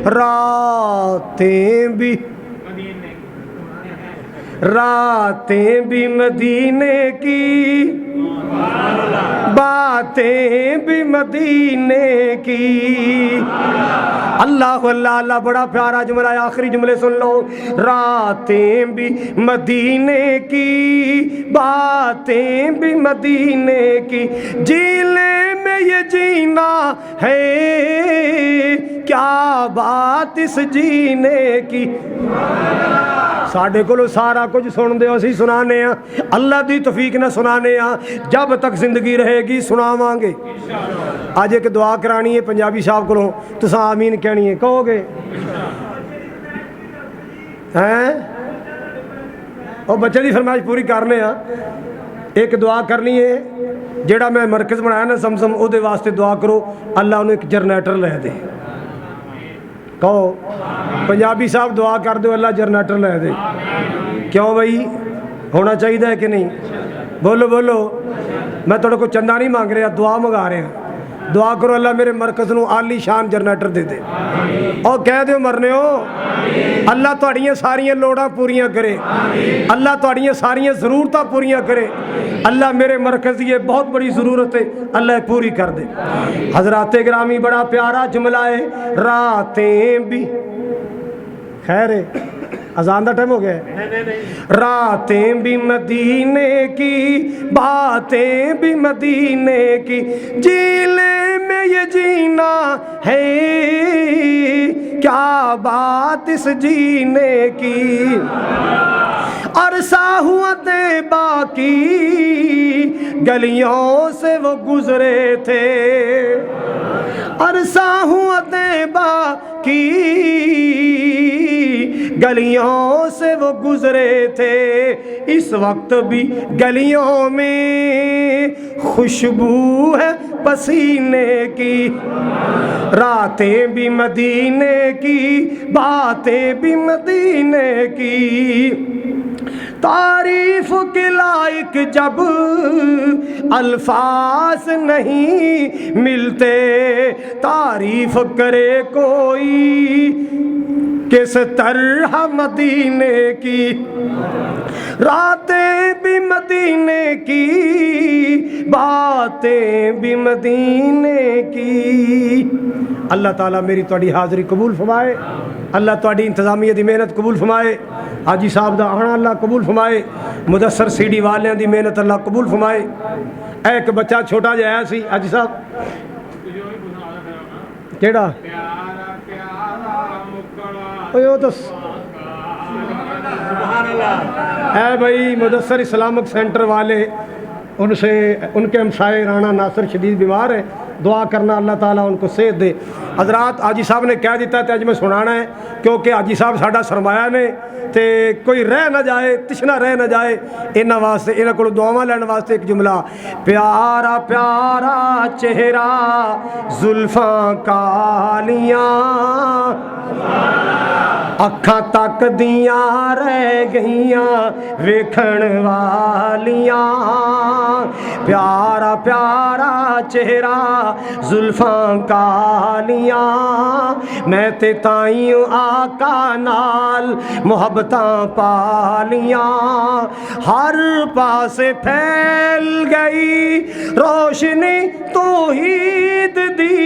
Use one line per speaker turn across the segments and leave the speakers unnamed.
راتیں بھی مدینے کی، باتیں بھی مدینے کی۔ اللہ اللہ اللہ، بڑا پیارا جملہ ہے، آخری جملے سن لو۔ راتیں بھی مدینے کی، باتیں بھی مدینے کی، جینے میں یہ جینا ہے، کیا بات اس جینے کی۔ ساڈے کولو سارا کچھ سن دیو، اسی سنانے ہاں، اللہ دی توفیق نہ سنانے ہاں، جب تک زندگی رہے گی سناواں گے۔ آج ایک دعا کرانی ہے پنجابی صاحب کولوں، تساں آمین کہنی ہے، کہو گے ہیں؟ اور بچے دی فرمائش پوری کرنے ہاں۔ ایک دعا کرنی ہے، جیڑا میں مرکز بنایا نا زمزم، او دے واسطے دعا کرو اللہ انہوں ایک جنریٹر لے دے۔ کہو پنجابی صاحب دعا کر دو اللہ جنریٹر لے دے۔ کیوں بھائی، ہونا چاہیے ہے کہ نہیں؟ بولو بولو، میں تھوڑے کو چندہ نہیں مانگ رہا، دعا منگا رہے ہیں۔ دعا کرو اللہ میرے مرکز نو عالی شان جنریٹر دے دے، اور کہہ دیو مرنے ہو اللہ تہاڈیاں ساریاں لوڑاں پوریاں کرے، اللہ تہاڈیاں ساریاں ضرورتاں پوریاں کرے، اللہ میرے مرکز یہ بہت بڑی ضرورت ہے اللہ پوری کر دے۔ حضرات گرامی، بڑا پیارا جملہ ہے، راتیں بھی، خیر ہے اذان دا ٹائم ہو گیا ہے۔ راتیں بھی مدینے کی، باتیں بھی مدینے کی، جینے میں یہ جینا ہے، کیا بات اس جینے کی۔ عرصہ ہوا طیبہ کی گلیوں سے وہ گزرے تھے، عرصہ ہوا طیبہ کی گلیوں سے وہ گزرے تھے، اس وقت بھی گلیوں میں خوشبو ہے پسینے کی۔ راتیں بھی مدینے کی، باتیں بھی مدینے کی، تعریف کے لائق جب الفاظ نہیں ملتے، تعریف کرے کوئی کس طرح مدینے کی۔ راتیں بھی مدینے کی، باتیں بھی مدینے کی۔ اللہ تعالیٰ میری تواڈی حاضری قبول فرمائے، اللہ تواڈی انتظامیہ دی محنت قبول فرمائے، حاجی صاحب دا آنا اللہ قبول فرمائے، مدثر سی ڈی والیاں دی محنت اللہ قبول فرمائے۔ ایک بچہ چھوٹا جہا آیا سی حاجی صاحب، کیڑا اے بھائی مدثر اسلامک سینٹر والے، ان سے ان کے ہمسائے رانا ناصر شدید بیمار ہے، دعا کرنا اللہ تعالیٰ ان کو صحت دے۔ حضرات حاجی صاحب نے کہہ دیتا ہے اج میں سنانا ہے، کیونکہ حاجی صاحب ساڈا سرمایہ نے، تے کوئی رہ نہ جائے، تشنا رہ نہ جائے، انہاں واسطے انہاں کولوں دعاواں لین واسطے ایک جملہ، پیارا پیارا چہرہ زلفاں کالیاں، اکھاں تک دیاں رہ گئیاں ویکھن والیاں، پیارا پیارا چہرہ زلفاں کالیاں، میں تے تائیوں آقا نال محبتاں پالیاں، ہر پاسے پھیل گئی روشنی توحید دی،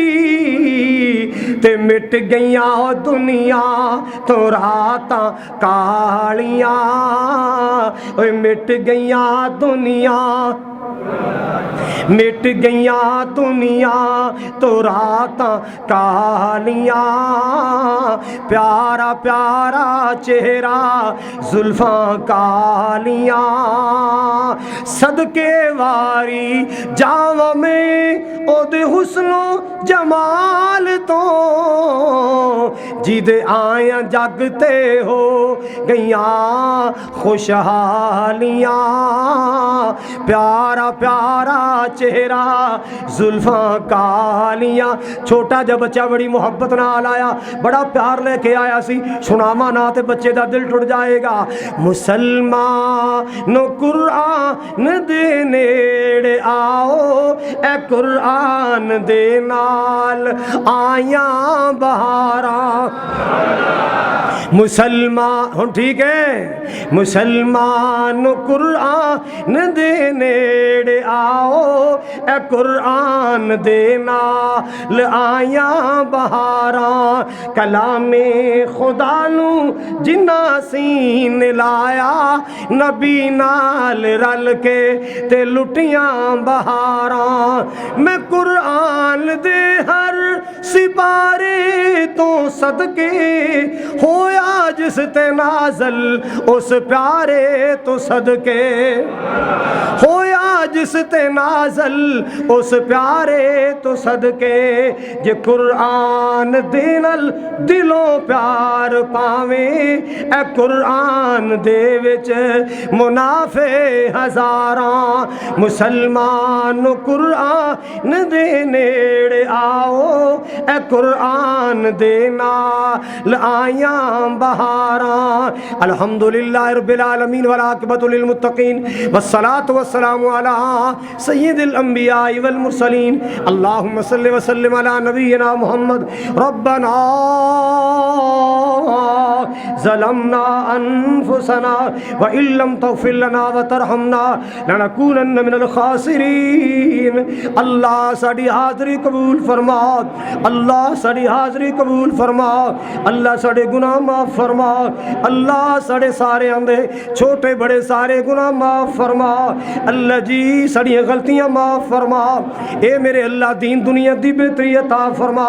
تے مٹ گئیاں دنیا تو راتاں کالیاں، اوے مٹ گئیاں دنیا، مٹ گئیاں دنیا تو راتاں کالیاں، پیارا پیارا چہرہ زلفاں کالیاں، صدقے واری جاواں میں او دے حسن و جمال تو، جی دے آیا جگتے ہو گئیاں خوشحالیاں پیارا پیارا چہرہ زلفاں کالیاں چھوٹا جا بچہ بڑی محبت نال آیا بڑا پیار لے کے آیا سی سناواں نہ تے بچے دا دل ٹوٹ جائے گا مسلمان نو قرآن دے نیڑے آؤ اے قرآن دے نال آیاں بہاراں مسلمان ہن ٹھیک ہے مسلمان قرآن دے نیڑے آؤ اے قرآن دے نال آیاں بہاراں کلام خدا نو جنہ سین لایا نبی نال رل کے تے لٹیاں بہاراں میں قرآن دے ہر سپارے تو صدقے ہویا جس تے نازل اس پیارے تو صدقے ہویا جس تے نازل اس پیارے تو صدقے جے قرآن دے نال دلوں پیار پاویں اے قرآن دے وچ منافع ہزاراں مسلمان قرآن دے نیڑے آؤ اے قرآن دے نال آیاں بہاراں الحمدللہ رب العالمین والعاقبۃ للمتقین والصلاۃ والسلام علی سید الانبیاء والمرسلین اللہم صلی وسلم علی نبینا محمد ربنا ظلمنا انفسنا وان لم تغفر لنا وترحمنا لنکونن من الخاسرین اللہ ساڈی حاضری قبول فرما اللہ ساڈی حاضری قبول فرما اللہ ساڈے گناہ معاف فرما اللہ ساڈے سارے اندے چھوٹے بڑے سارے گناہ معاف فرما اللہ جی ساڈی غلطیاں معاف فرما اے میرے اللہ دین دنیا دی بہتری عطا فرما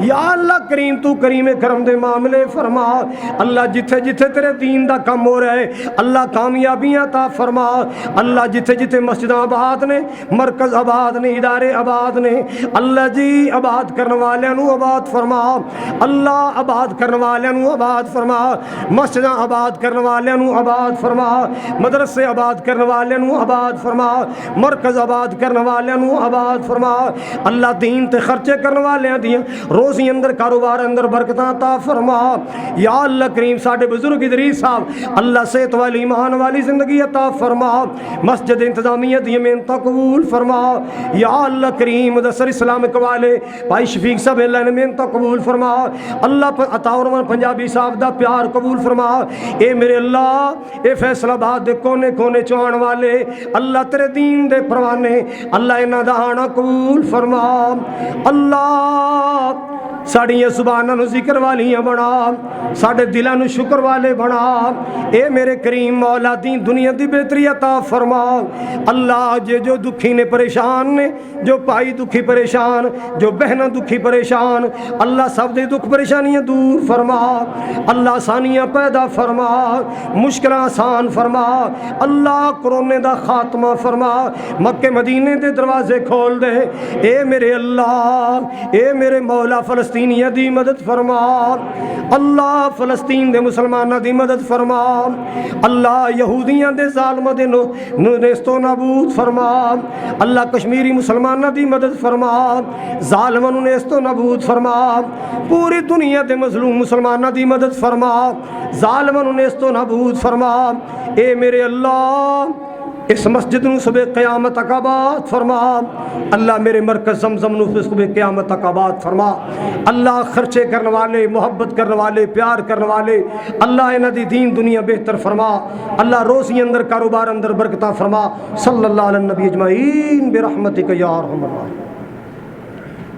یا اللہ کریم تو کریم کرم دے معاملے فرما اللہ جتھے جتھے تیرے دین دا کم ہو رہا ہے اللہ کامیابیاں عطا فرما اللہ جتھے جتھے مسجداں آباد نے مرکز آباد نے ادارے آباد نے اللہ جی آباد کرنے والوں نو آباد فرما اللہ آباد کرنے والوں نو آباد فرما مسجداں آباد کرنے والوں نو آباد فرما مدرسے آباد کرنے والوں نو آباد فرما مرکز آباد کرنے والوں نو آباد فرما اللہ دین تے خرچے کرنے والوں دیاں روزی اندر کاروبار اندر برکتاں عطا فرما یا اللہ کریم ساڈے بزرگ ادریس صاحب اللہ صحت والی ایمان والی زندگی عطا فرما مسجد انتظامیہ دی محنتاں قبول فرما یا اللہ کریم مدثر اسلامک والے بھائی شفیق صاحب اللہ نے محنتاں قبول فرما اللہ عطا فرما پنجابی صاحب دا پیار قبول فرما اے میرے اللہ اے فیصل آباد دے کونے کونے چوان والے اللہ تیرے دین دے پروانے اللہ انہاں دا آنا قبول فرما اللہ ساڑیاں زباناں نو ذکر والیاں بنا ساڑے دلاں نو شکر والے بنا اے میرے کریم مولا دین دنیا دی بہتری عطا فرما اللہ جو دکھی نے پریشان نے جو بھائی دکھی پریشان جو بہناں دکھی پریشان اللہ سب دے دکھ پریشانیاں دور فرما اللہ آسانیاں پیدا فرما مشکل آسان فرما اللہ کرونے دا خاتمہ فرما مکے مدینے دے دروازے کھول دے اے میرے اللہ اے میرے مولا فلسطینیہ دی مدد فرما اللہ فلسطین دے مسلمانہ دی مدد فرما اللہ یہودیاں دے ظالمہ دے نیستو نابود فرما اللہ کشمیری مسلمانہ دی مدد فرما ظالمہ نیستو نابود فرما پوری دنیا دے مظلوم مسلمانہ دی مدد فرما ظالمہ نیستو نابود فرما اے میرے اللہ اس مسجد نو صبح قیامت تک آباد فرما اللہ میرے مرکز زمزم نو صبح قیامت تک آباد فرما اللہ خرچے کرنے والے محبت کرنے والے پیار کرنے والے اللہ انہاں دی دین دنیا بہتر فرما اللہ روزی اندر کاروبار اندر برکتہ فرما صلی اللہ علیہ نبی اجمعین برحمتک یا ارحم الراحمین.